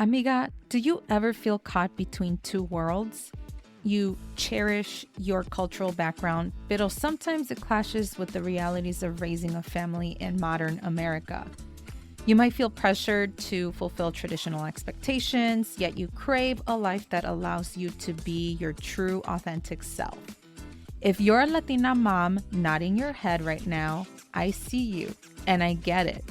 Amiga, do you ever feel caught between two worlds? You cherish your cultural background, but sometimes it clashes with the realities of raising a family in modern America. You might feel pressured to fulfill traditional expectations, yet you crave a life that allows you to be your true, authentic self. If you're a Latina mom nodding your head right now, I see you and I get it.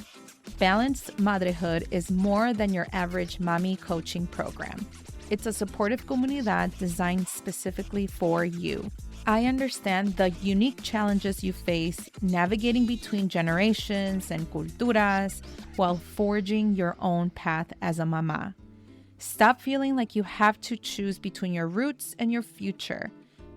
Balanced Motherhood is more than your average mommy coaching program. It's a supportive comunidad designed specifically for you. I understand the unique challenges you face navigating between generations and culturas while forging your own path as a mama. Stop feeling like you have to choose between your roots and your future.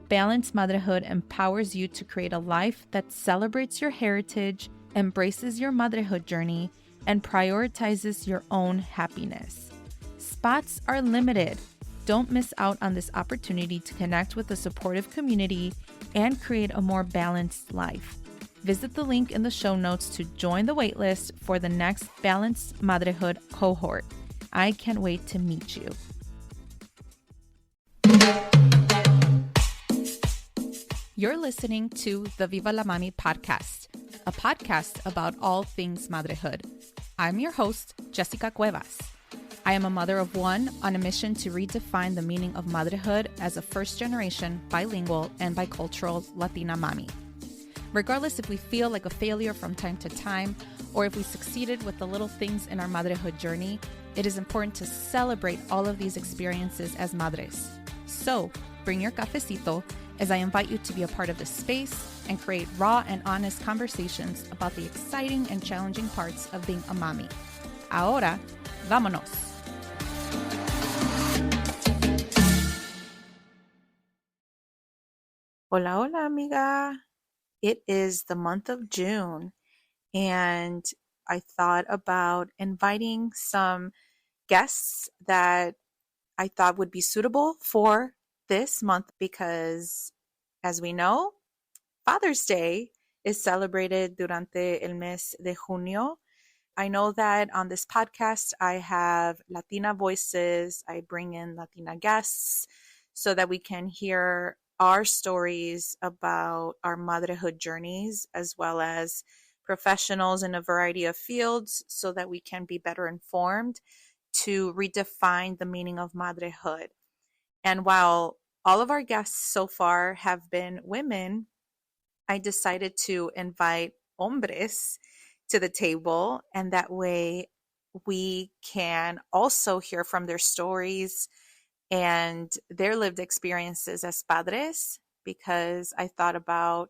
Balanced Motherhood empowers you to create a life that celebrates your heritage, embraces your motherhood journey, and prioritizes your own happiness. Spots are limited. Don't miss out on this opportunity to connect with a supportive community and create a more balanced life. Visit the link in the show notes to join the waitlist for the next Balanced Motherhood cohort. I can't wait to meet you. You're listening to the Viva la Mami podcast, a podcast about all things motherhood. I'm your host, Jessica Cuevas. I am a mother of one on a mission to redefine the meaning of motherhood as a first-generation, bilingual, and bicultural Latina mommy. Regardless if we feel like a failure from time to time, or if we succeeded with the little things in our motherhood journey, it is important to celebrate all of these experiences as madres. So, bring your cafecito as I invite you to be a part of this space and create raw and honest conversations about the exciting and challenging parts of being a mommy. Ahora, vámonos. Hola, hola, amiga. It is the month of June, and I thought about inviting some guests that I thought would be suitable for this month because, as we know, Father's Day is celebrated durante el mes de junio. I know that on this podcast, I have Latina voices. I bring in Latina guests so that we can hear our stories about our motherhood journeys, as well as professionals in a variety of fields so that we can be better informed to redefine the meaning of motherhood. And while all of our guests so far have been women, I decided to invite hombres to the table, and that way we can also hear from their stories and their lived experiences as padres, because I thought about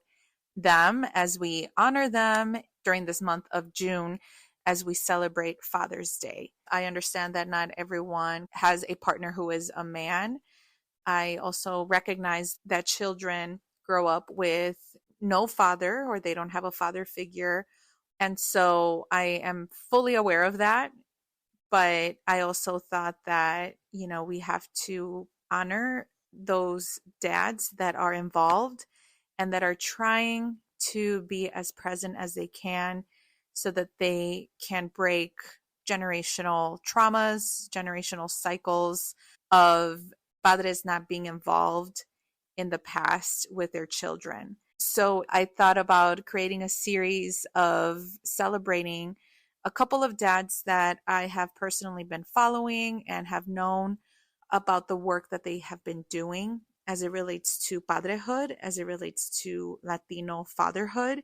them as we honor them during this month of June as we celebrate Father's Day. I understand that not everyone has a partner who is a man. I also recognize that children grow up with no father, or they don't have a father figure. And so I am fully aware of that. But I also thought that, we have to honor those dads that are involved and that are trying to be as present as they can so that they can break generational traumas, generational cycles of padres not being involved in the past with their children. So I thought about creating a series of celebrating a couple of dads that I have personally been following and have known about the work that they have been doing as it relates to padrehood, as it relates to Latino fatherhood,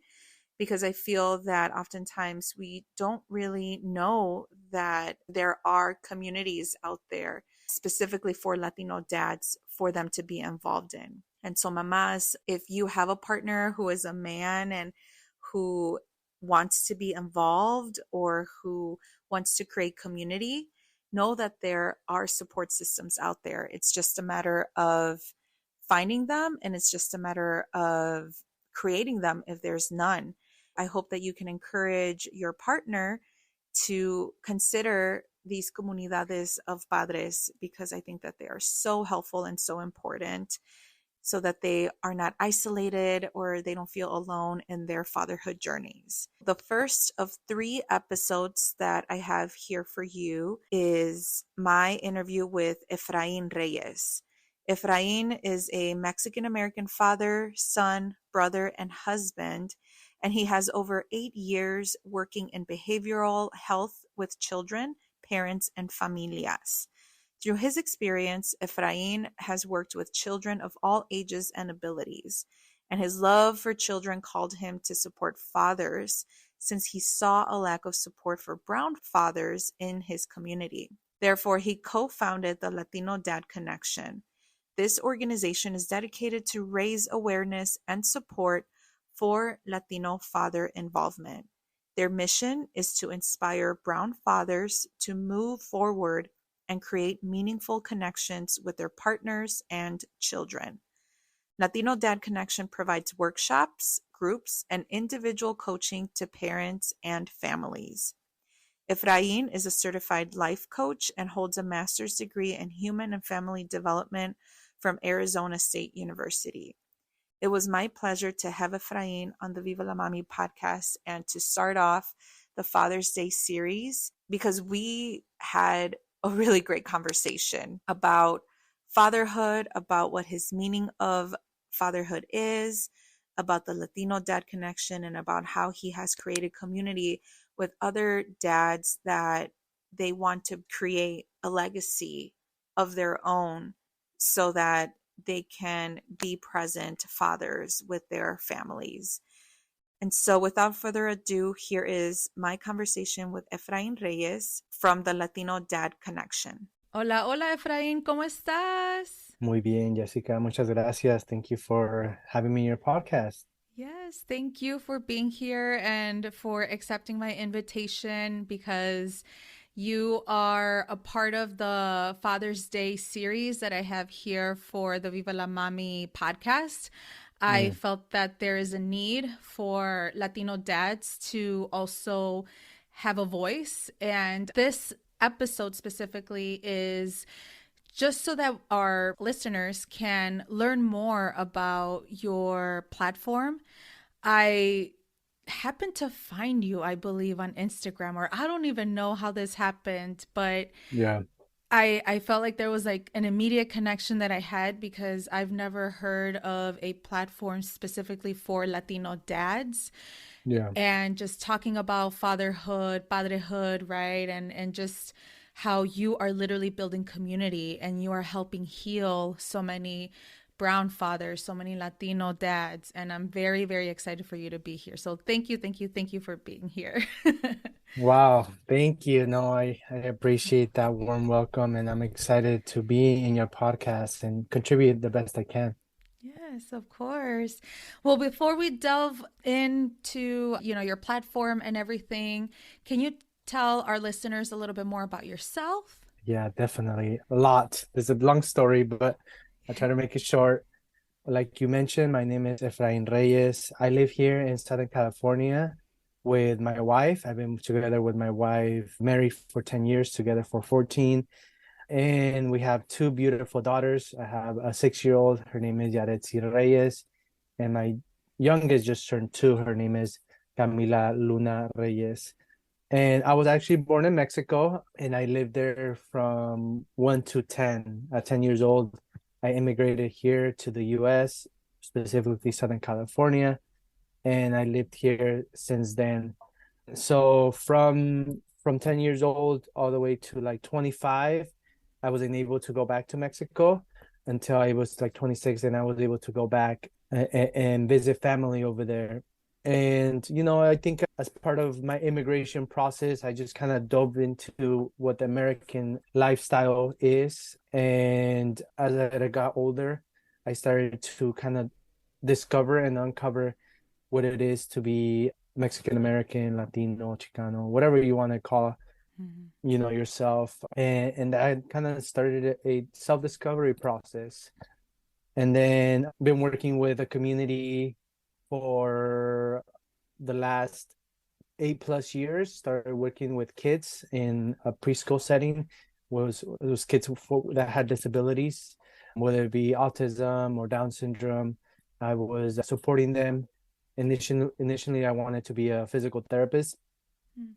because I feel that oftentimes we don't really know that there are communities out there specifically for Latino dads for them to be involved in. And so, mamas, if you have a partner who is a man and who wants to be involved or who wants to create community, know that there are support systems out there. It's just a matter of finding them, and it's just a matter of creating them if there's none. I hope that you can encourage your partner to consider these comunidades of padres, because I think that they are so helpful and so important. so that they are not isolated or they don't feel alone in their fatherhood journeys. The first of 3 episodes that I have here for you is my interview with Efrain Reyes. Efrain is a Mexican American father, son, brother, and husband, and he has over 8 years working in behavioral health with children, parents, and familias. Through his experience, Efrain has worked with children of all ages and abilities, and his love for children called him to support fathers since he saw a lack of support for brown fathers in his community. Therefore, he co-founded the Latino Dad Connection. This organization is dedicated to raise awareness and support for Latino father involvement. Their mission is to inspire brown fathers to move forward and create meaningful connections with their partners and children. Latino Dad Connection provides workshops, groups, and individual coaching to parents and families. Efrain is a certified life coach and holds a master's degree in human and family development from Arizona State University. It was my pleasure to have Efrain on the Viva la Mami podcast and to start off the Father's Day series because we had a really great conversation about fatherhood, about what his meaning of fatherhood is, about the Latino Dad Connection, and about how he has created community with other dads that they want to create a legacy of their own so that they can be present fathers with their families. And so without further ado, here is my conversation with Efrain Reyes from the Latino Dad Connection. Hola, hola Efrain, ¿cómo estás? Muy bien, Jessica. Muchas gracias. Thank you for having me in your podcast. Yes, thank you for being here and for accepting my invitation because you are a part of the Father's Day series that I have here for the Viva la Mami podcast. I felt that there is a need for Latino dads to also have a voice. And this episode specifically is just so that our listeners can learn more about your platform. I happened to find you, I believe, on Instagram, or I don't even know how this happened, but Yeah, I felt like there was like an immediate connection that I had because I've never heard of a platform specifically for Latino dads yeah. and just talking about fatherhood, padrehood, right? And just how you are literally building community and you are helping heal so many brown fathers, so many Latino dads. And I'm very, very excited for you to be here. So thank you, thank you, thank you for being here. Wow, thank you. No, I appreciate that warm welcome, and I'm excited to be in your podcast and contribute the best I can. Yes, of course. Well, before we delve into, your platform and everything, can you tell our listeners a little bit more about yourself? Yeah, definitely. A lot. There's a long story, but I'll try to make it short. Like you mentioned, my name is Efrain Reyes. I live here in Southern California with my wife. I've been together with my wife, married for 10 years, together for 14. And we have 2 beautiful daughters. I have a 6-year-old. Her name is Yaretsi Reyes. And my youngest just turned 2. Her name is Camila Luna Reyes. And I was actually born in Mexico, and I lived there from 1 to 10. At 10 years old, I immigrated here to the US, specifically Southern California, and I lived here since then. So from 10 years old all the way to like 25, I wasn't able to go back to Mexico until I was like 26, and I was able to go back and visit family over there. And I think as part of my immigration process, I just kind of dove into what the American lifestyle is. And as I got older, I started to kind of discover and uncover what it is to be Mexican American, Latino, Chicano, whatever you want to call, yourself. And I kind of started a self-discovery process. And then been working with a community for the last 8+ years. Started working with kids in a preschool setting. Was those kids that had disabilities. whether it be autism or Down syndrome. I was supporting them. Initially, I wanted to be a physical therapist, Mm.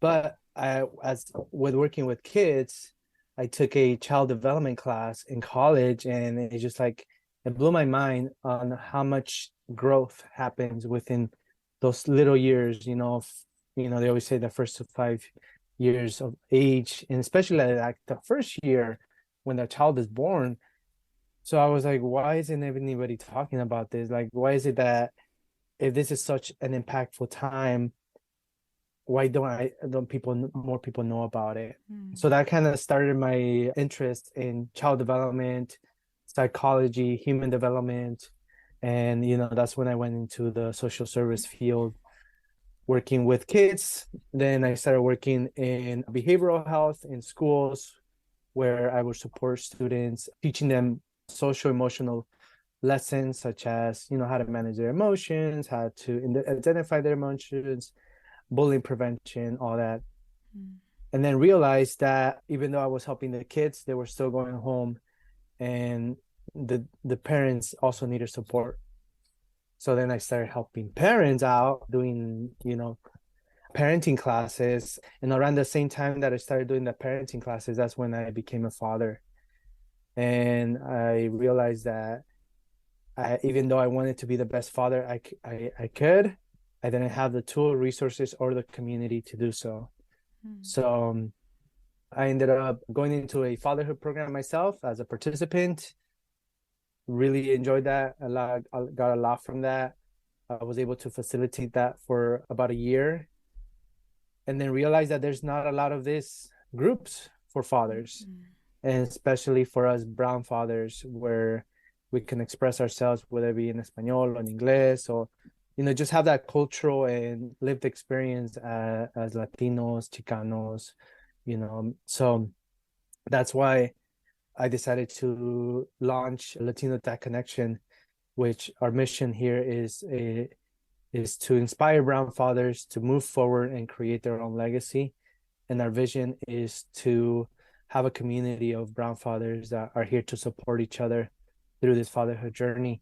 but as with working with kids, I took a child development class in college, and it just like it blew my mind on how much growth happens within those little years. They always say the first to 5 years of age, and especially like the first year when the child is born. So I was like, why isn't anybody talking about this? Like, why is it that if this is such an impactful time, why don't people more people know about it? So Mm. that kind of started my interest in child development, psychology, human development, and that's when I went into the social service field, working with kids. Then I started working in behavioral health in schools, where I would support students, teaching them social emotional lessons such as how to manage their emotions, how to identify their emotions, bullying prevention, all that. Mm. And then realized that even though I was helping the kids, they were still going home, and the parents also needed support. So then I started helping parents out, doing parenting classes. And around the same time that I started doing the parenting classes, that's when I became a father. And I realized that even though I wanted to be the best father I could, I didn't have the tool, resources, or the community to do so. Mm. So I ended up going into a fatherhood program myself as a participant. Really enjoyed that a lot. I got a lot from that. I was able to facilitate that for about a year, and then realized that there's not a lot of these groups for fathers, Mm. and especially for us brown fathers, where we can express ourselves, whether it be in Espanol or in Inglés, or just have that cultural and lived experience as Latinos, Chicanos. So that's why I decided to launch Latino Dad Connection, which our mission here is to inspire brown fathers to move forward and create their own legacy. And our vision is to have a community of brown fathers that are here to support each other through this fatherhood journey.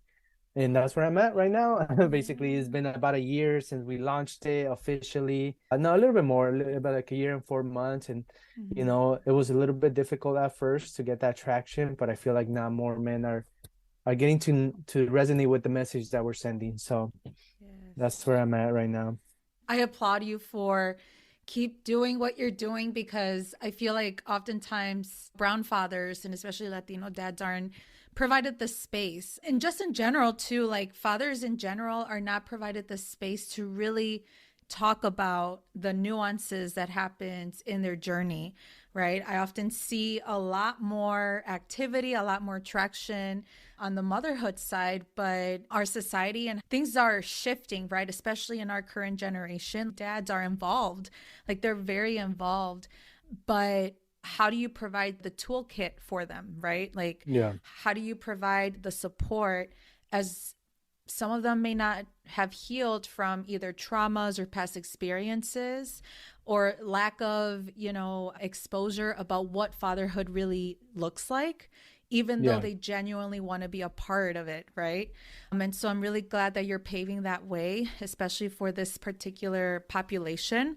And that's where I'm at right now. Basically, it's Yeah. been about a year since we launched it officially. No, a little bit more, about like a year and 4 months. And, Mhm. it was a little bit difficult at first to get that traction, but I feel like now more men are getting to resonate with the message that we're sending. So that's Yes. where I'm at right now. I applaud you for keep doing what you're doing because I feel like oftentimes brown fathers and especially Latino dads aren't provided the space. And just in general, too, like fathers in general are not provided the space to really talk about the nuances that happens in their journey, right? I often see a lot more activity, a lot more traction on the motherhood side, but our society and things are shifting, right? Especially in our current generation. Dads are involved, like they're very involved, but how do you provide the toolkit for them, right? Like, Yeah. how do you provide the support as some of them may not have healed from either traumas or past experiences or lack of, exposure about what fatherhood really looks like, even though Yeah. they genuinely want to be a part of it, right? And so I'm really glad that you're paving that way, especially for this particular population.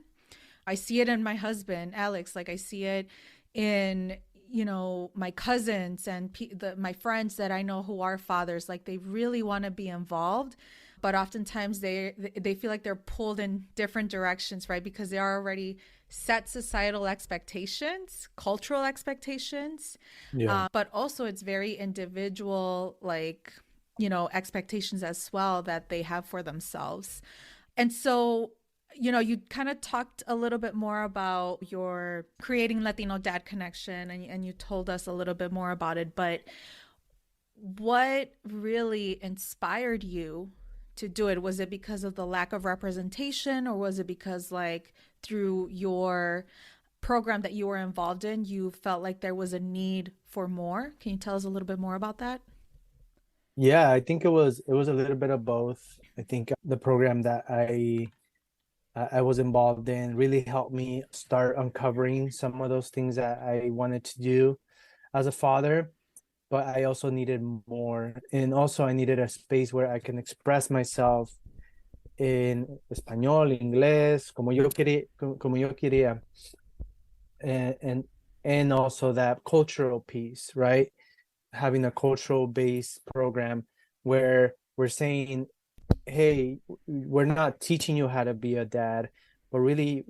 I see it in my husband, Alex. Like I see it in my cousins and my friends that I know who are fathers. Like they really want to be involved, but oftentimes they feel like they're pulled in different directions, right? Because they are already set societal expectations, cultural expectations, Yeah. but also it's very individual, like expectations as well that they have for themselves. And so, you kind of talked a little bit more about your creating Latino Dad Connection and you told us a little bit more about it. But what really inspired you to do it? Was it because of the lack of representation, or was it because, like, through your program that you were involved in, you felt like there was a need for more? Can you tell us a little bit more about that? Yeah, I think it was a little bit of both. I think the program that I was involved in really helped me start uncovering some of those things that I wanted to do as a father. but I also needed more. And also I needed a space where I can express myself en español, inglés, como yo quería. And, and and also that cultural piece, right? Having a cultural based program where we're saying, hey, we're not teaching you how to be a dad, but really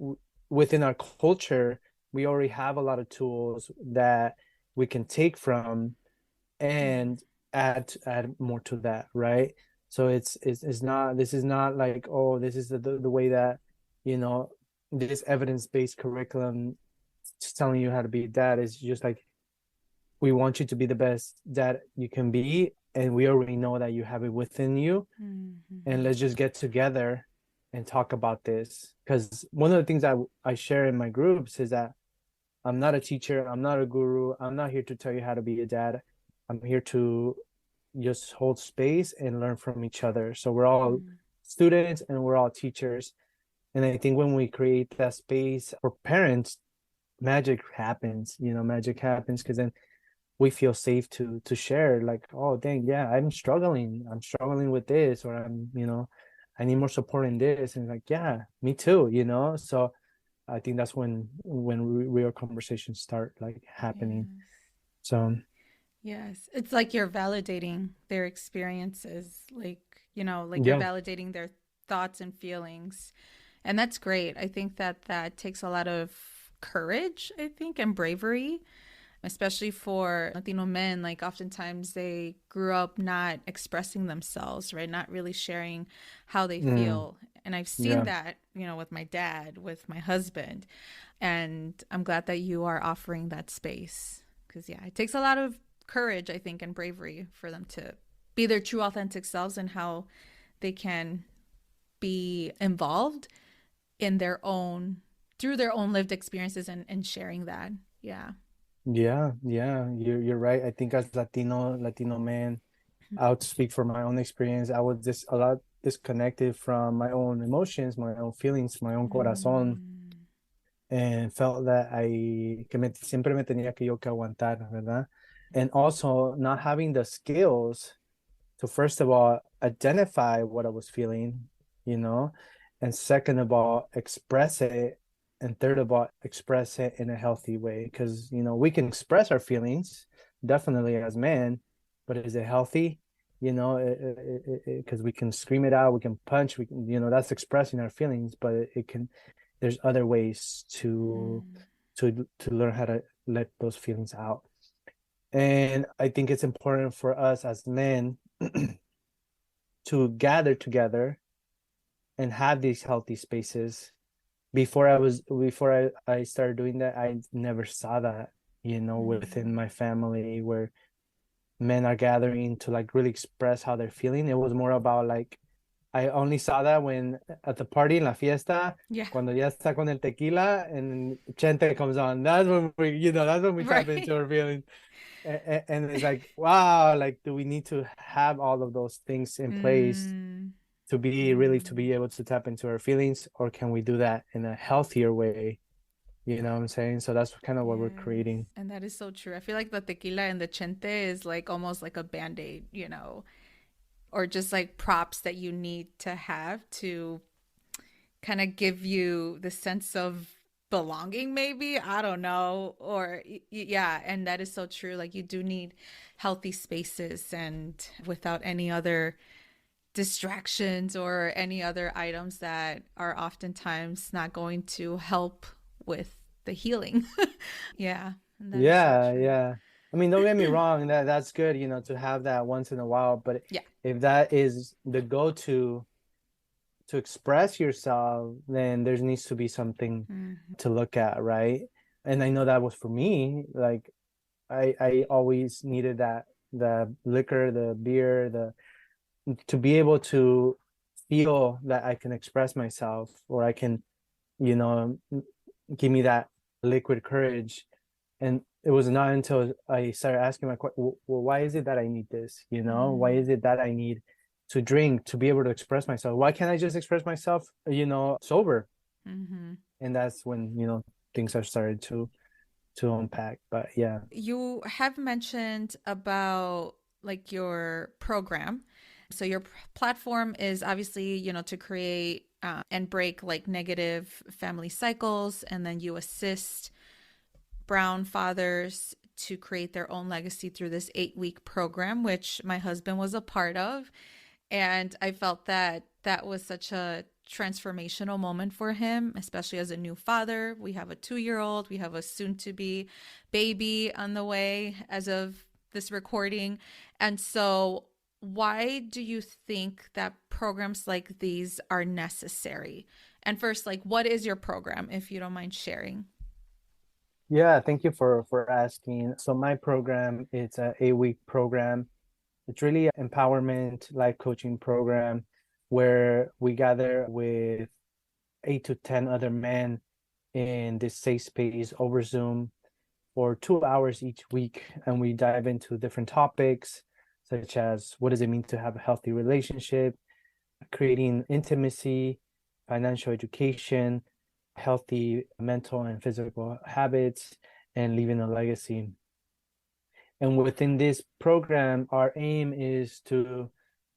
within our culture, we already have a lot of tools that we can take from Mm, and add more to that, right? So it's not, this is not like, oh, this is the way that, you know, this evidence-based curriculum is telling you how to be a dad. Is just like, we want you to be the best dad you can be, and we already know that you have it within you, and mhm, let's just get together and talk about this. Because one of the things I share in my groups is that I'm not a teacher, I'm not a guru, I'm not here to tell you how to be a dad. I'm here to just hold space and learn from each other. So we're all mm, students and we're all teachers. And I think when we create that space for parents, magic happens, magic happens, because then we feel safe to share, like, oh dang, yeah, I'm struggling with this, or I need more support in this, and like, yeah, me too, so I think that's when real conversations start like happening. yes. So Yes, it's like you're validating their experiences, like you're yeah. validating their thoughts and feelings. And that's great. I think that that takes a lot of courage, I think, and bravery, especially for Latino men. Like, oftentimes they grew up not expressing themselves, right? Not really sharing how they Mm, feel. And I've seen yeah. that, with my dad, with my husband. And I'm glad that you are offering that space. Because, yeah, it takes a lot of courage, I think, and bravery for them to be their true, authentic selves and how they can be involved in their own, through their own lived experiences and sharing that. Yeah. Yeah, you're right. I think as Latino man, I would speak from my own experience. I was just a lot disconnected from my own emotions, my own feelings, my own corazón, Mm, and felt that siempre me tenía que yo que aguantar, ¿verdad? And also not having the skills to, first of all, identify what I was feeling, you know, and second of all, express it, and third of all, express it in a healthy way. Because we can express our feelings definitely as men, but is it healthy? Because we can scream it out, we can punch, we can, that's expressing our feelings, but it can. There's other ways to mm, learn how to let those feelings out. And I think it's important for us as men to gather together and have these healthy spaces. Before I started doing that, I never saw that, within mm. my family, where men are gathering to like really express how they're feeling. It was more about like, I only saw that when at the party, en la fiesta, Yeah. cuando ya está con el tequila and Chente comes on. That's when we tap into Right. our feelings. And it's like, wow, like, do we need to have all of those things in place Mm, to mm. be able to tap into our feelings, or can we do that in a healthier way? You know what I'm saying? So that's kind of what we're Yes. creating. And that is so true. I feel like the tequila and the chente is like almost like a band-aid, or just like props that you need to have to kind of give you the sense of belonging, maybe. I don't know. Or yeah, and that is so true. Like, you do need healthy spaces, and without any other distractions or any other items that are oftentimes not going to help with the healing. Yeah, and that is so Yeah, true. yeah. I mean, don't get me wrong, that's good, to have that once in a while, but Yeah. if that is the go-to to express yourself, then there needs to be something Mm-hmm. to look at, right? And I know that was for me. Like, I always needed that, the liquor, the beer, the to be able to feel that I can express myself, or I can, you know, give me that liquid courage. And it was not until I started asking well, why is it that I need this? Why Mm-hmm. is it that I need to drink to be able to express myself? Why can't I just express myself, sober? Mm-hmm. And that's when, things are started to to unpack. But yeah. You have mentioned about like your program. So your platform is obviously, to create and break like negative family cycles, and then you assist brown fathers to create their own legacy through this 8-week program, which my husband was a part of. And I felt that that was such a transformational moment for him, especially as a new father. We have a 2-year old, we have a soon to be baby on the way as of this recording. And so, why do you think that programs like these are necessary? And first, like, what is your program, if you don't mind sharing? Yeah, thank you for asking. So my program, it's a 8-week program. It's really an empowerment life coaching program where we gather with 8 to 10 other men in this safe space over Zoom for 2 hours each week. And we dive into different topics, such as what does it mean to have a healthy relationship, creating intimacy, financial education, healthy mental and physical habits, and leaving a legacy. And within this program, our aim is to,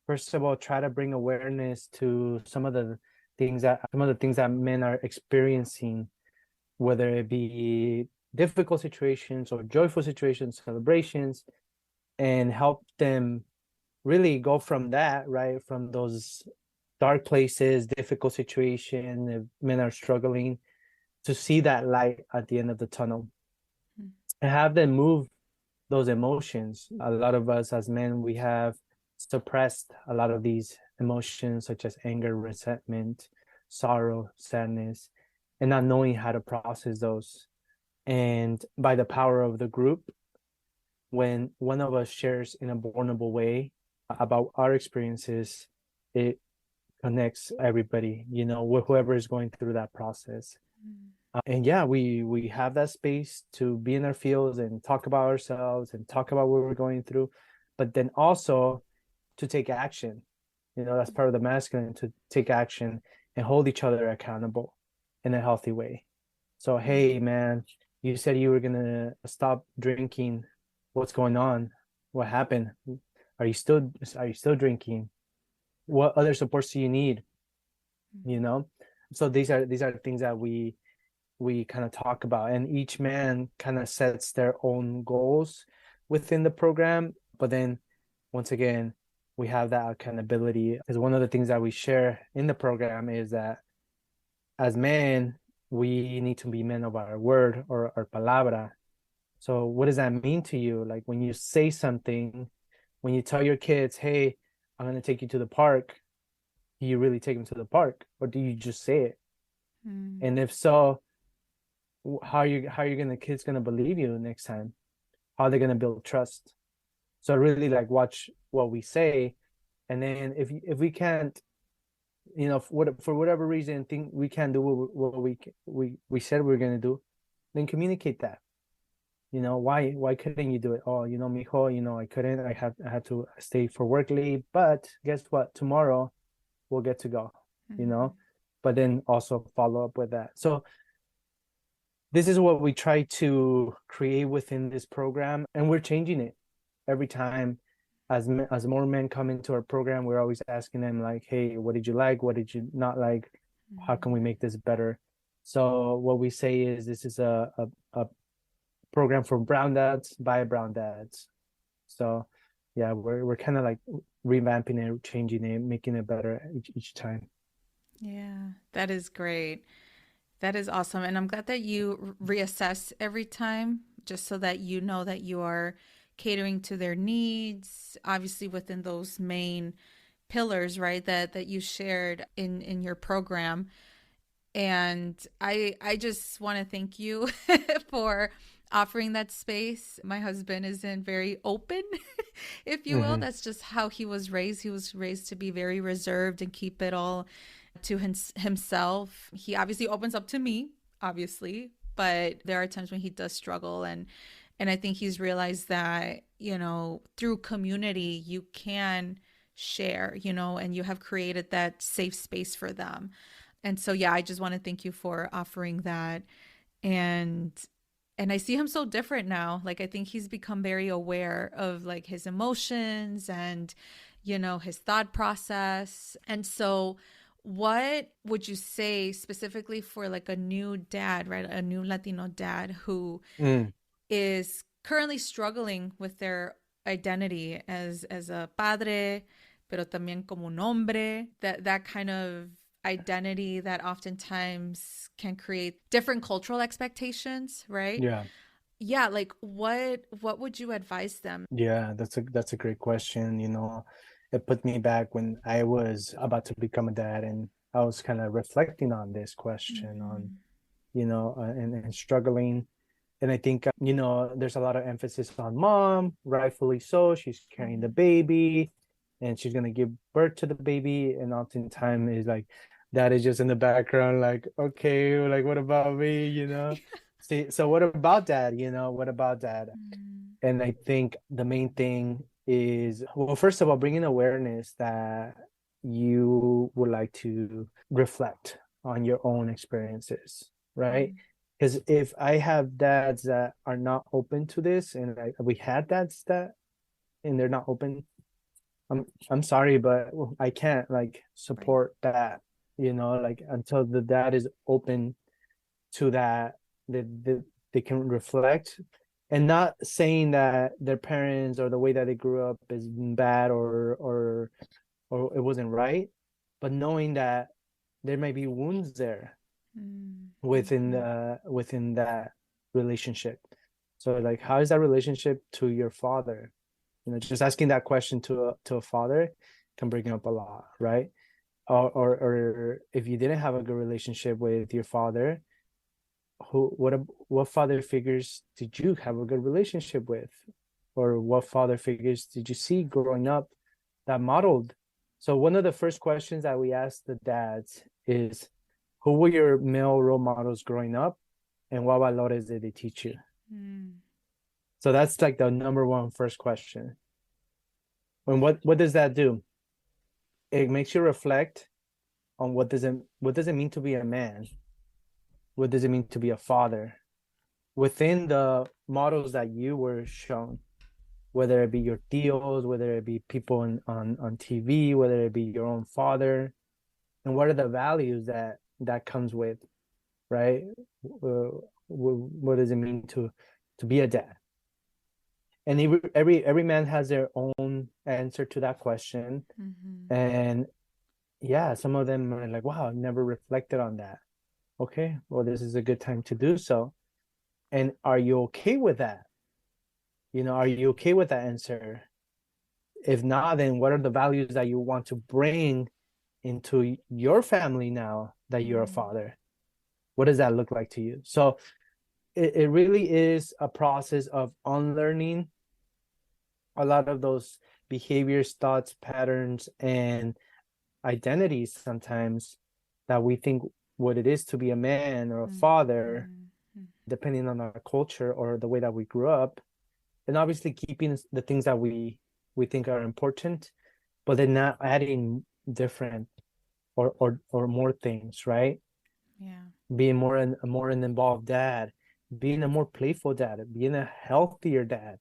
first of all, try to bring awareness to some of the things that men are experiencing, whether it be difficult situations or joyful situations, celebrations, and help them really go from that, right? From those dark places, difficult situation, if men are struggling, to see that light at the end of the tunnel and have them move those emotions. A lot of us as men, we have suppressed a lot of these emotions, such as anger, resentment, sorrow, sadness, and not knowing how to process those. And by the power of the group, when one of us shares in a vulnerable way about our experiences, it connects everybody, whoever is going through that process. And yeah, we have that space to be in our fields and talk about ourselves and talk about what we're going through, but then also to take action. That's part of the masculine, to take action and hold each other accountable in a healthy way. So, hey, man, you said you were gonna stop drinking. What's going on? What happened? Are you still drinking? What other supports do you need? You know? So these are things that we kind of talk about, and each man kind of sets their own goals within the program, but then once again we have that accountability, because one of the things that we share in the program is that as men we need to be men of our word, or our palabra. So what does that mean to you? Like when you say something, when you tell your kids, hey, I'm going to take you to the park, do you really take them to the park, or do you just say it? Mm. And if so, how are you gonna kids gonna believe you next time? How are they gonna build trust? So really like watch what we say, and then if we can't, for whatever reason think we can't do what we said we are gonna do, then communicate that. Why couldn't you do it? Oh, mijo, I couldn't. I had to stay for work late, but guess what? Tomorrow we'll get to go. You Mm. know, but then also follow up with that. So this is what we try to create within this program, and we're changing it every time. As more men come into our program, we're always asking them like, hey, what did you like, what did you not like, how can we make this better? So what we say is, this is a program for brown dads by brown dads. So yeah, we're kind of like revamping it, changing it, making it better each time. Yeah, that is great. That is awesome. And I'm glad that you reassess every time, just so that you know that you are catering to their needs, obviously within those main pillars, right? That you shared in your program. And I just want to thank you for offering that space. My husband isn't very open, if you will. Mm-hmm. That's just how he was raised. He was raised to be very reserved and keep it all to himself. He obviously opens up to me, obviously, but there are times when he does struggle, and I think he's realized that, through community you can share, and you have created that safe space for them. And so yeah, I just want to thank you for offering that. And And I see him so different now. Like I think he's become very aware of like his emotions and his thought process. And so what would you say specifically for like a new dad, right? A new Latino dad who Mm, is currently struggling with their identity as a padre, pero también como un hombre, that kind of identity that oftentimes can create different cultural expectations, right? yeah. Yeah, like what would you advise them? Yeah, that's a great question. It put me back when I was about to become a dad, and I was kind of reflecting on this question on, Mm-hmm. and struggling. And I think, there's a lot of emphasis on mom, rightfully so. She's carrying the Mm-hmm. baby and she's gonna give birth to the baby. And oftentimes is like dad is just in the background, like, okay, like what about me, See, so what about dad? What about dad? Mm-hmm. And I think the main thing is, well, first of all, bringing awareness that you would like to reflect on your own experiences, right? Because if I have dads that are not open to this, and we had dads that, and they're not open, I'm sorry, but I can't like Right. support that, like until the dad is open to that, that they can reflect, and not saying that their parents or the way that they grew up is bad, or it wasn't right, but knowing that there may be wounds there Mm-hmm. within that relationship. So like, how is that relationship to your father? Just asking that question to a father can bring up a lot, right? Or if you didn't have a good relationship with your father, what father figures did you have a good relationship with, or what father figures did you see growing up that modeled? So one of the first questions that we ask the dads is, who were your male role models growing up, and what valores did they teach you? Mm-hmm. So that's like the number one first question. And what does that do? It makes you reflect on what does it mean to be a man, what does it mean to be a father within the models that you were shown, whether it be your tios, whether it be people on TV, whether it be your own father, and what are the values that comes with, right? What does it mean to be a dad? And every man has their own answer to that question, Mm-hmm. and yeah, some of them are like, wow, I never reflected on that. Okay, well, this is a good time to do so. And are you okay with that? Are you okay with that answer? If not, then what are the values that you want to bring into your family now that you're a Mm-hmm. father? What does that look like to you? So it really is a process of unlearning a lot of those behaviors, thoughts, patterns, and identities sometimes that we think what it is to be a man or a father, Mm-hmm. depending on our culture or the way that we grew up. And obviously keeping the things that we think are important, but then not adding different or more things, right? Yeah. Being more an involved dad, being a more playful dad, being a healthier dad,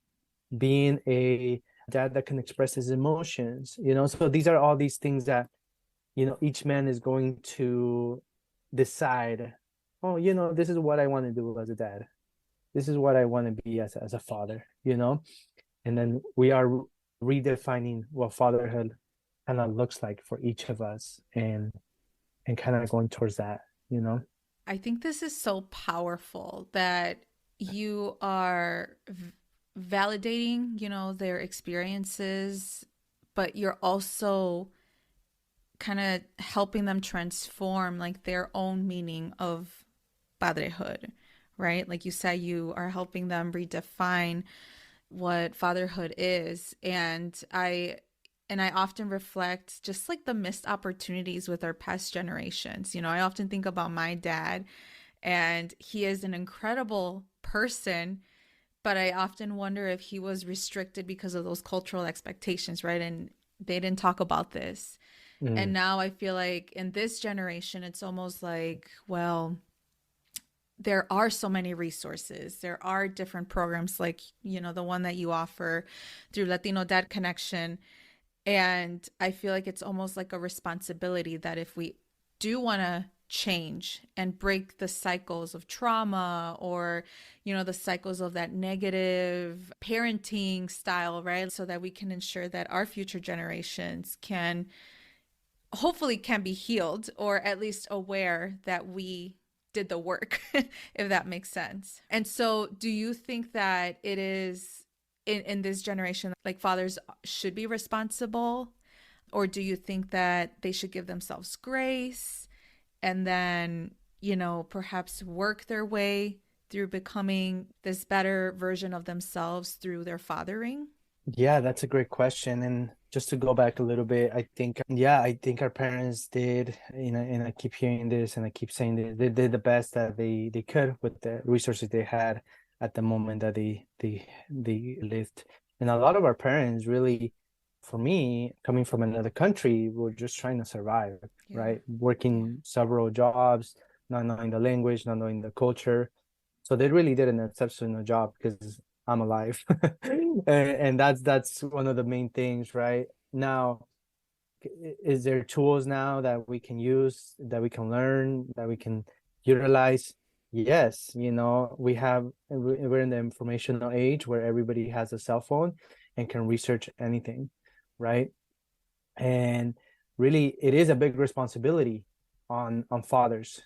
being a dad that can express his emotions. So these are all these things that each man is going to decide. Oh, this is what I want to do as a dad. This is what I want to be as a father. And then we are redefining what fatherhood kind of looks like for each of us, and kind of going towards that. I think this is so powerful that you are validating, their experiences, but you're also kind of helping them transform like their own meaning of fatherhood, right? Like you said, you are helping them redefine what fatherhood is. And I often reflect just like the missed opportunities with our past generations. I often think about my dad, and he is an incredible person, but I often wonder if he was restricted because of those cultural expectations, right? And they didn't talk about this. And Mm, now I feel like in this generation, it's almost like, well, there are so many resources. There are different programs like, the one that you offer through Latino Dad Connection. And I feel like it's almost like a responsibility that if we do want to change and break the cycles of trauma or, the cycles of that negative parenting style, right? So that we can ensure that our future generations can hopefully can be healed or at least aware that we did the work, if that makes sense. And so, do you think that it is in this generation, like fathers should be responsible, or do you think that they should give themselves grace and then, perhaps work their way through becoming this better version of themselves through their fathering? Yeah, that's a great question. And just to go back a little bit, I think, yeah, I think our parents did, and I keep hearing this and I keep saying this, they did the best that they could with the resources they had at the moment that they lived. And a lot of our parents really, for me, coming from another country, were just trying to survive, Yeah. right? Yeah. Working several jobs, not knowing the language, not knowing the culture. So they really did an exceptional job because I'm alive. And that's one of the main things, right? Now, is there tools now that we can use, that we can learn, that we can utilize? Yes, we're in the informational age where everybody has a cell phone and can research anything, right? And really, it is a big responsibility on fathers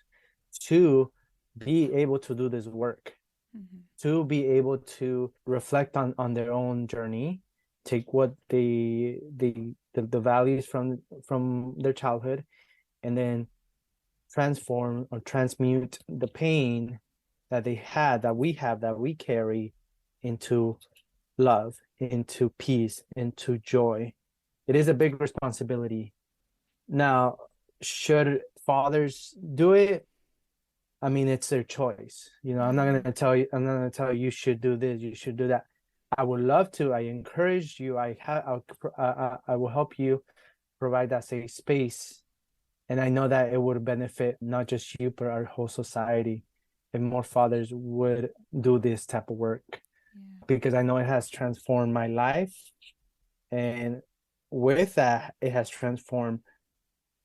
to be able to do this work, Mm-hmm. to be able to reflect on their own journey, take what the values from their childhood, and then transform or transmute the pain that they had, that we have, that we carry, into love, into peace, into joy. It is a big responsibility. Now, should fathers do it? I mean, it's their choice. I'm not Yeah. gonna tell you. I'm not gonna tell you should do this. You should do that. I would love to. I encourage you. I will help you provide that safe space, and I know that it would benefit not just you but our whole society if more fathers would do this type of work, Yeah. because I know it has transformed my life, and with that, it has transformed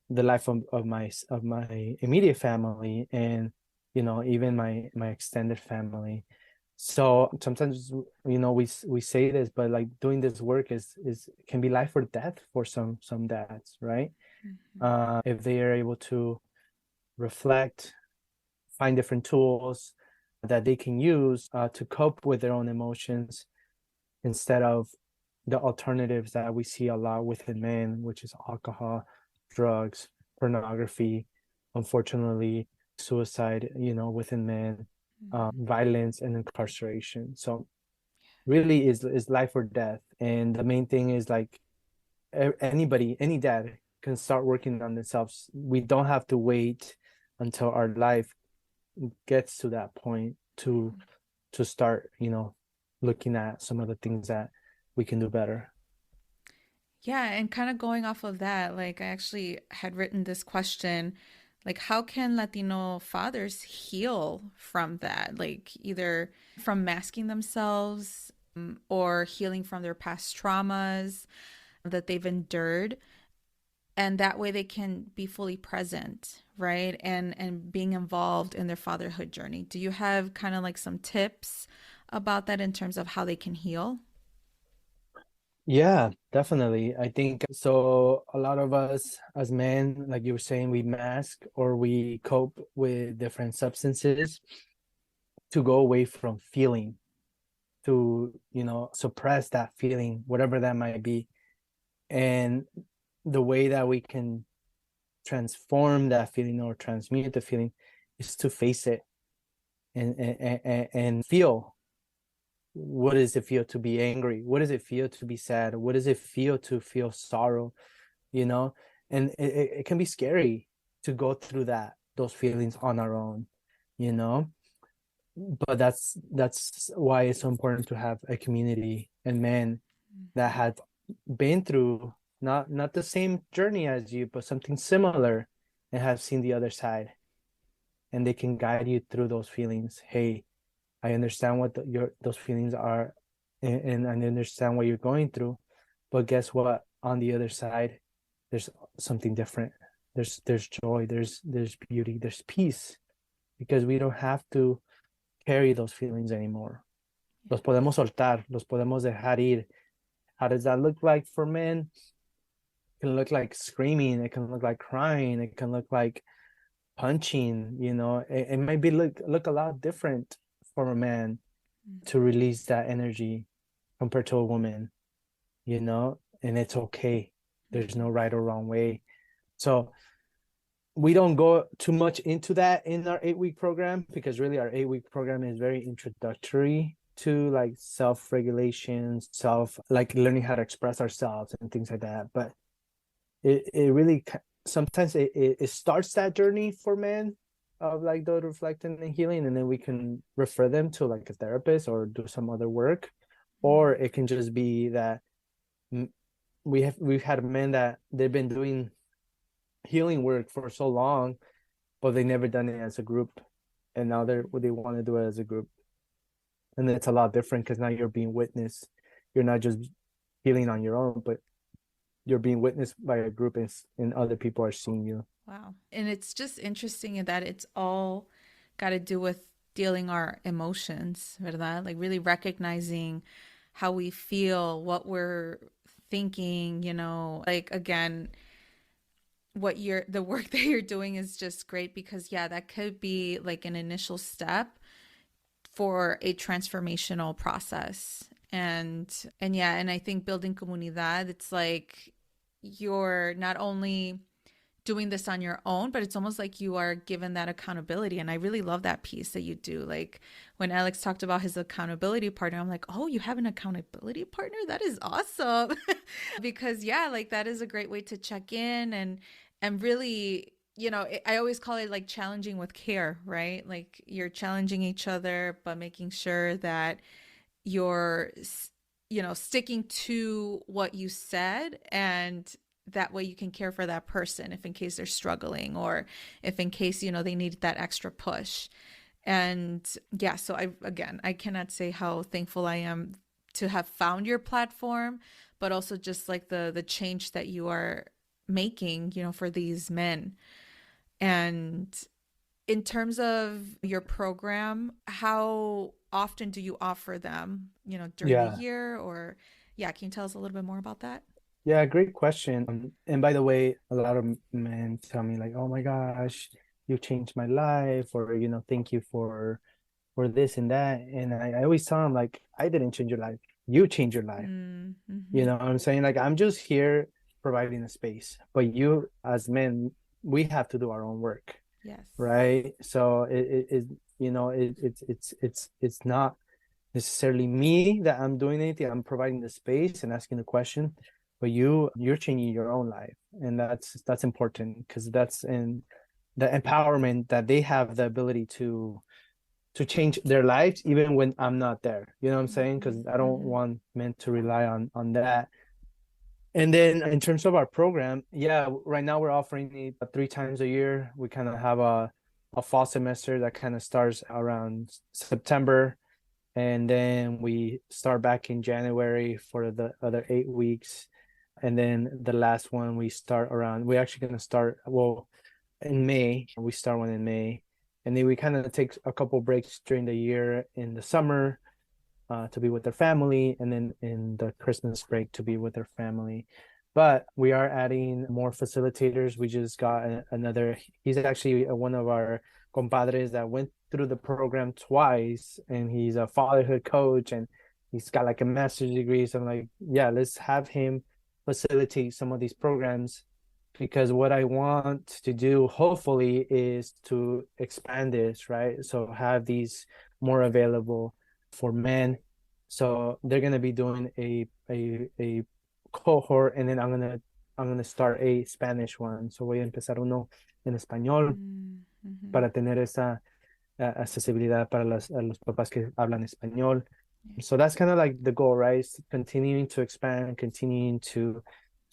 the life of my immediate family, and even my extended family. So sometimes we say this, but like doing this work is can be life or death for some dads, right? Mm-hmm. If they are able to reflect, find different tools that they can use to cope with their own emotions, instead of the alternatives that we see a lot within men, which is alcohol, drugs, pornography, unfortunately, suicide, within men, Mm-hmm. violence and incarceration. So really is life or death. And the main thing is like anybody, any dad can start working on themselves. We don't have to wait until our life gets to that point to start, looking at some of the things that we can do better. Yeah, and kind of going off of that, like I actually had written this question, like how can Latino fathers heal from that? Like either from masking themselves or healing from their past traumas that they've endured, and that way they can be fully present, right? And being involved in their fatherhood journey. Do you have kind of like some tips about that in terms of how they can heal? Yeah, definitely. I think so. A lot of us as men, like you were saying, we mask or we cope with different substances to go away from feeling, to, suppress that feeling, whatever that might be. And the way that we can transform that feeling or transmute the feeling is to face it and feel. What does it feel to be angry? What does it feel to be sad? What does it feel to feel sorrow? you know and it can be scary to go through those feelings on our own, you know but that's why it's so important to have a community and men that Mm-hmm. have been through not the same journey as you, but something similar, and have seen the other side, and they can guide you through those feelings. Hey, I understand what those feelings are, and I understand what you're going through, but guess what? On the other side, there's something different. There's joy, there's beauty, there's peace, because we don't have to carry those feelings anymore. Los podemos soltar, los podemos dejar ir. How does that look like for men? It can look like screaming, it can look like crying, it can look like punching, it might be look a lot different for a man to release that energy compared to a woman, and it's okay. There's no right or wrong way. So we don't go too much into that in our 8-week program, because really our 8-week program is very introductory to like self-regulation, like learning how to express ourselves and things like that. But it really sometimes it starts that journey for men of like the reflecting and healing, and then we can refer them to like a therapist or do some other work. Or it can just be that we've had men that they've been doing healing work for so long, but they never done it as a group, and now they want to do it as a group, and it's a lot different because now you're being witnessed. You're not just healing on your own, but you're being witnessed by a group, and other people are seeing you. Wow. And it's just interesting in that it's all got to do with dealing our emotions, ¿verdad? Like really recognizing how we feel, what we're thinking, like again, the work that you're doing is just great because yeah, that could be like an initial step for a transformational process. And yeah, and I think building comunidad, it's like you're not only doing this on your own, but it's almost like you are given that accountability. And I really love that piece that you do. Like when Alex talked about his accountability partner, I'm like, oh, you have an accountability partner? That is awesome. Because yeah, like that is a great way to check in and really, I always call it like challenging with care, right? Like you're challenging each other, but making sure that you're sticking to what you said, and that way you can care for that person if in case they're struggling, or if in case they need that extra push. And yeah, so I cannot say how thankful I am to have found your platform, but also just like the change that you are making, for these men. And in terms of your program, how often do you offer them, during the Yeah. year? Or yeah, can you tell us a little bit more about that? Yeah, great question. And by the way, a lot of men tell me like, "Oh my gosh, you changed my life," or "Thank you for this and that." And I always tell them like, "I didn't change your life. You changed your life." You Mm-hmm. know what I'm saying? Like, I'm just here providing a space, but you as men, we have to do our own work, Yes. right? So it's not necessarily me that I'm doing anything. I'm providing the space and asking the question, but you're changing your own life, and that's important, because that's in the empowerment that they have the ability to change their lives even when I'm not there. You know what I'm saying? Mm-hmm. Because I don't Mm-hmm. want men to rely on that. And then in terms of our program, yeah, right now we're offering it 3 times a year. We kind of have a fall semester that kind of starts around September, and then we start back in January for the other 8 weeks. And then the last one we're actually going to start, well, in May. We start one in May. And then we kind of take a couple breaks during the year in the summer, to be with their family, and then in the Christmas break to be with their family. But we are adding more facilitators. We just got another, he's actually one of our compadres that went through the program twice, and he's a fatherhood coach, and he's got like a master's degree. So I'm like, yeah, let's have him facilitate some of these programs, because what I want to do, hopefully, is to expand this, right? So have these more available for men. So they're gonna be doing a cohort, and then I'm gonna start a Spanish one. So voy a empezar uno en español Mm-hmm. para tener esa accesibilidad para a los papás que hablan español. Yeah. So that's kind of like the goal, right? Continuing to expand, continuing to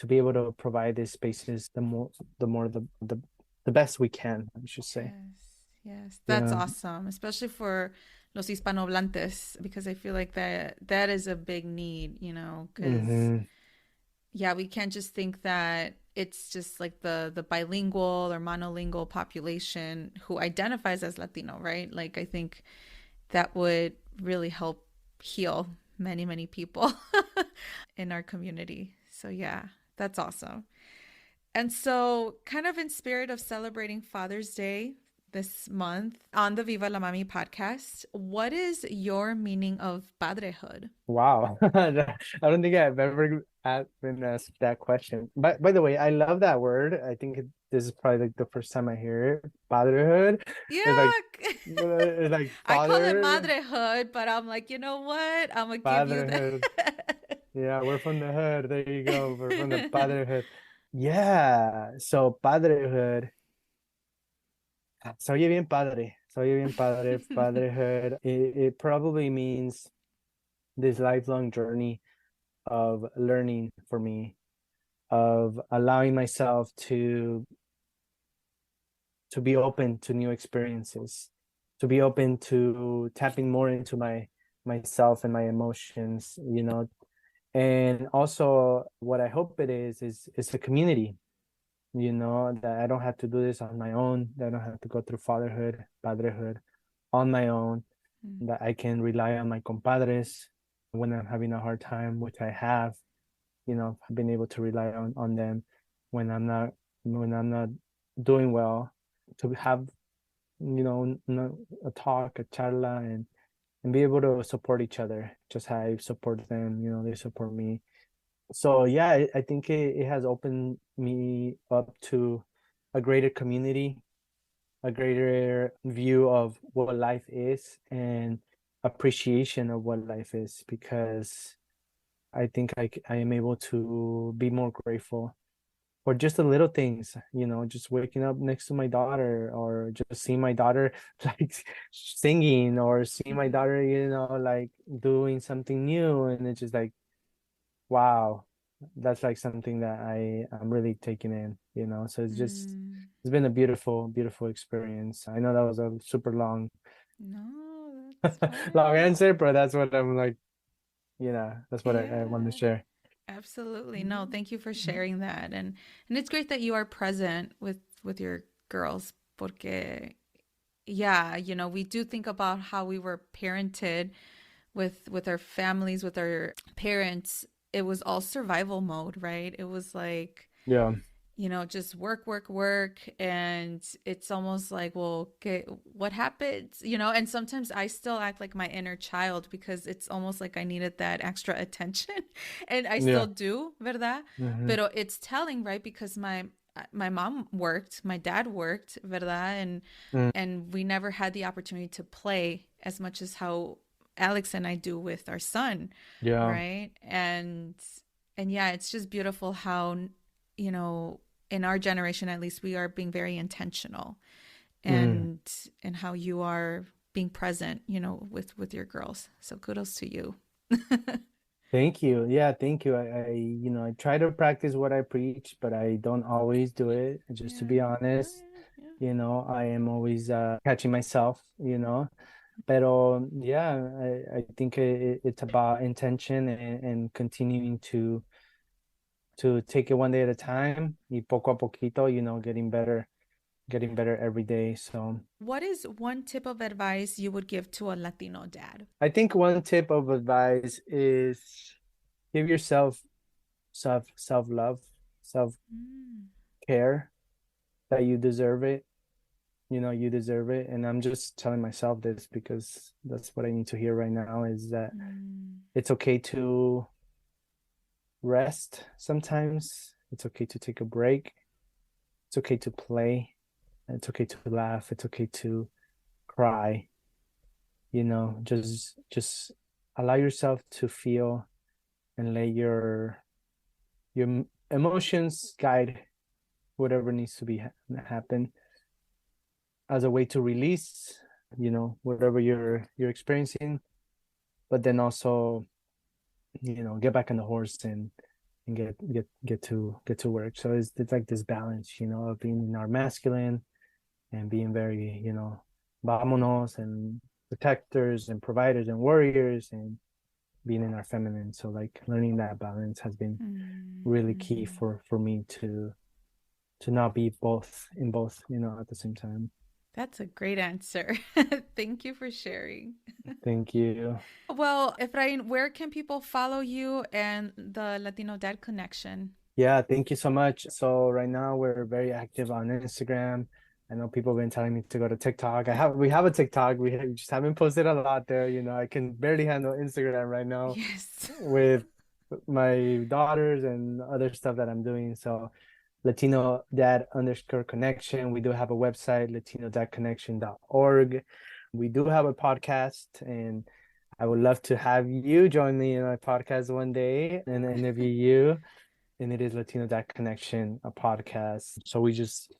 be able to provide these spaces the best we can, I should say. Yes. Yes, that's Yeah. awesome, especially for los hispanohablantes, because I feel like that is a big need, because Hmm. yeah, we can't just think that it's just like the bilingual or monolingual population who identifies as Latino, right? Like I think that would really help heal many people in our community. So yeah, that's awesome. And so, kind of in spirit of celebrating Father's Day this month on the Viva la Mami podcast, what is your meaning of padrehood? Wow. I don't think I've ever been asked that question. But by the way, I love that word. I think this is probably like the first time I hear it. Fatherhood. Yeah, It's like I call it father, madrehood, but I'm like, you know what? I'm gonna give you fatherhood. that. Yeah, we're from the hood. There you go. We're from the fatherhood. Yeah. So padrehood. Se oye bien padre. Se oye bien padre. Fatherhood. It probably means this lifelong journey of learning for me, of allowing myself to be open to new experiences, to be open to tapping more into myself and my emotions, and also what I hope it is a community, that I don't have to do this on my own, that I don't have to go through fatherhood, padrehood on my own, that I can rely on my compadres when I'm having a hard time, which I have, I've been able to rely on them when I'm not doing well, to have, a talk, a charla, and be able to support each other, just how I support them, they support me. So yeah, I think it has opened me up to a greater community, a greater view of what life is, and appreciation of what life is, because I think I am able to be more grateful for just the little things, just waking up next to my daughter, or just seeing my daughter like singing, or seeing my daughter, like doing something new. And it's just like, wow, that's like something that I'm really taking in, So Mm, it's been a beautiful, beautiful experience. I know that was a super long, no, that's long fine. answer, but that's what I'm like, that's what I want to Yeah. share. Absolutely. No, thank you for sharing that. And it's great that you are present with your girls porque yeah, we do think about how we were parented with our families, with our parents. It was all survival mode, right? It was like Yeah. just work, work, work. And it's almost like, well, okay, what happens? And sometimes I still act like my inner child because it's almost like I needed that extra attention. And I still Yeah. do, ¿verdad? Hmm. Pero it's telling, right? Because my mom worked, my dad worked, ¿verdad? And we never had the opportunity to play as much as how Alex and I do with our son, Yeah. right? And yeah, it's just beautiful how you know in our generation at least we are being very intentional Mm. and how you are being present, with your girls. So kudos to you. Thank you. Yeah, thank you. I try to practice what I preach, but I don't always do it. Just to Yeah. be Oh, honest, yeah, I am always catching myself, Pero yeah, I think it's about intention, and continuing to take it one day at a time, y poco a poquito, getting better every day. So what is one tip of advice you would give to a Latino dad? I think one tip of advice is give yourself self love, self Mm, care, that you deserve it. You deserve it. And I'm just telling myself this because that's what I need to hear right now, is that mm, it's okay to rest sometimes. It's okay to take a break. It's okay to play. It's okay to laugh. It's okay to cry. Just allow yourself to feel, and let your emotions guide whatever needs to be happen, as a way to release, whatever you're experiencing, but then also, get back on the horse, and get to work. So it's like this balance, of being in our masculine, and being very, vámonos and protectors and providers and warriors and being in our feminine. So like learning that balance has been really key Mm-hmm. for me to not be both in both, at the same time. That's a great answer. Thank you for sharing. Thank you. Well, Efrain, where can people follow you and the Latino Dad Connection? Yeah, thank you so much. So right now we're very active on Instagram. I know people have been telling me to go to TikTok. We have a TikTok. We just haven't posted a lot there. I can barely handle Instagram right now Yes. with my daughters and other stuff that I'm doing. So Latino Dad underscore connection. We do have a website, latinodadconnection.org. We do have a podcast, and I would love to have you join me in my podcast one day and interview you. And it is Latino Dad Connection, a podcast. So we just,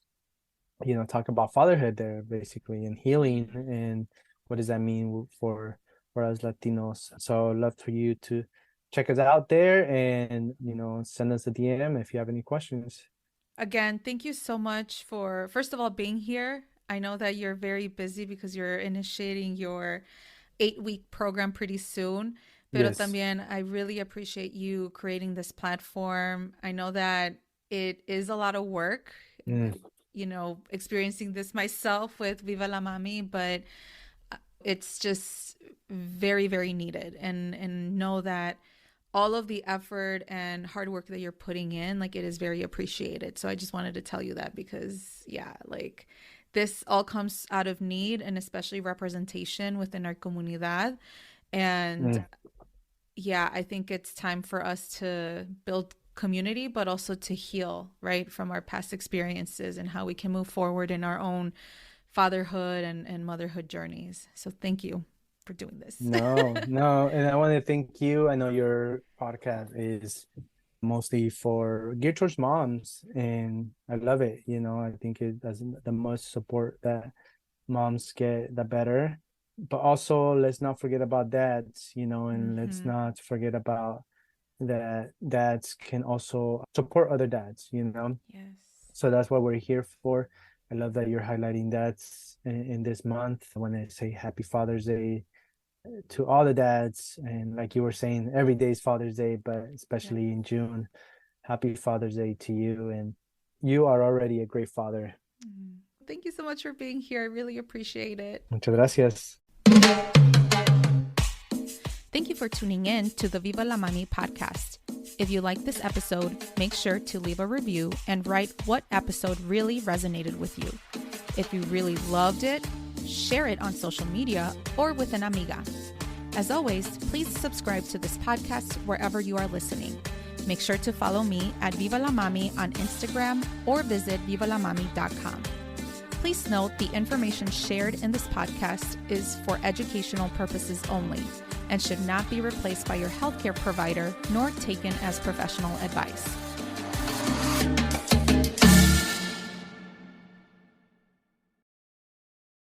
talk about fatherhood there basically and healing and what does that mean for us Latinos. So I'd love for you to check us out there and, send us a DM if you have any questions. Again, thank you so much for, first of all, being here. I know that you're very busy because you're initiating your 8-week program pretty soon. Pero Yes. también, I really appreciate you creating this platform. I know that it is a lot of work, Mm, experiencing this myself with Viva la Mami, but it's just very, very needed. And know that all of the effort and hard work that you're putting in, like, it is very appreciated. So I just wanted to tell you that because, yeah, like, this all comes out of need and especially representation within our comunidad. And mm, yeah, I think it's time for us to build community, but also to heal, right, from our past experiences and how we can move forward in our own fatherhood and motherhood journeys. So thank you for doing this. no, no. And I want to thank you. I know your podcast is mostly for geared towards moms, and I love it. I think it does the most support that moms get, the better. But also, let's not forget about dads, and let's Mm-hmm. not forget about that dads can also support other dads. Yes. So that's what we're here for. I love that you're highlighting dads in this month. I want to say Happy Father's Day to all the dads. And like you were saying, every day is Father's Day, but Yes. especially in June, Happy Father's Day to you. And you are already a great father. Mm. Thank you so much for being here. I really appreciate it. Muchas gracias. Thank you for tuning in to the Viva la Mami podcast. If you like this episode, make sure to leave a review and write what episode really resonated with you. If you really loved it, share it on social media or with an amiga. As always, please subscribe to this podcast wherever you are listening. Make sure to follow me at Viva la Mami on Instagram or visit vivalamami.com. Please note the information shared in this podcast is for educational purposes only and should not be replaced by your healthcare provider nor taken as professional advice.